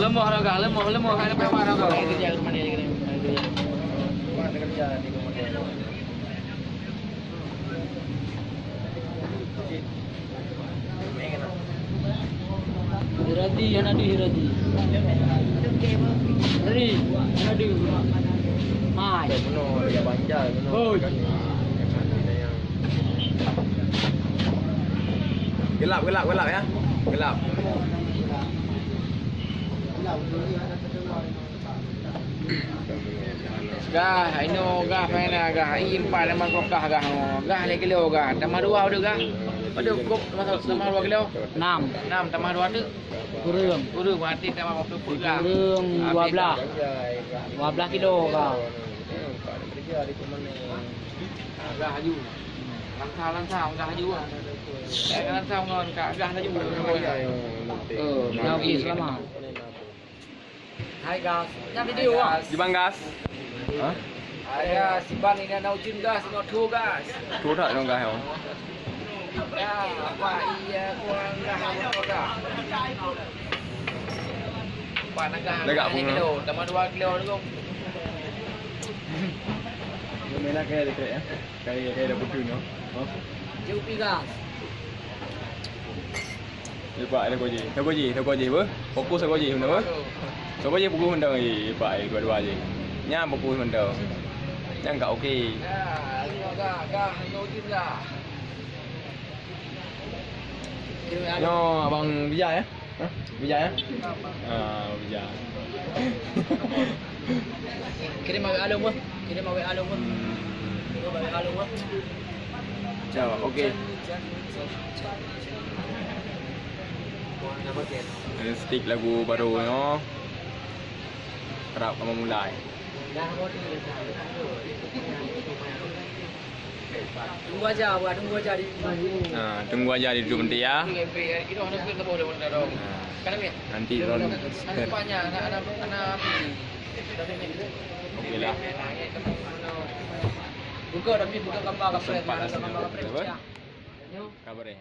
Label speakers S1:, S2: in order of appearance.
S1: lemah dah gah, lemah kan apa dah gah.
S2: Kerja rumah dia kerja. Mana kerja di rumah dia. Hiradi, Hiradi. Hiradi, Hiradi. Mai. Benar, dia banjar, benar. Oh.
S3: Gelap ya. Gelap.
S1: Gah, ini gah mana gah, impan nama kokah gah, gah le kilo gah, tambah 2 ada gah. Ada kok tambah 2 kilo. 6 tambah 2 ada. Kurang berarti tambah waktu gah.
S2: Kurang 12 kilo gah.
S1: Gah haju. Langsang gah haju. Langsang ngon gah haju.
S2: Mau pergi selamat. Hai gas. Yang video ah.
S3: Di bang gas. Hả?
S1: Ada si ban ini nau jin gas, nau thu gas.
S3: Thu thật không gas không?
S1: Ya, apa iya kurang gas gas. Pan gas.
S3: Legak pun.
S1: Kilo, tambah 2 kilo tu.
S3: Ini nak kayak dekat ya. Kayak ada buku no. Oh.
S2: Jauh pergi gas.
S3: Đi phải là có gì? Theo có gì bữa? Fokus là có gì không nữa? Số có gì fokus mình đâu gì phải dua gì? Nha fokus mình đâu. Nha enggak oke.
S1: Ya, gas, nau jin gas.
S3: Yo, abang Vijay ya? Hah? Vijay ya? Vijay.
S2: Kirim awak alung pun. Kirim awak alung pun. Kirim awak alung pun.
S3: Chào, ok. Ini stick lagu baru no. Kerap kamu mulai.
S2: Tunggu aja, buat tunggu aja di.
S3: Nah, tunggu aja di 20 menit ya.
S1: Itu ada kita boleh dong. Kan ni.
S3: Nanti ron.
S1: Ada banyak anak
S3: Okey lah.
S2: Buka tapi buka gambar kapret.
S3: Sempat lah
S2: Gambar kapret.
S3: apa? Kabar ya.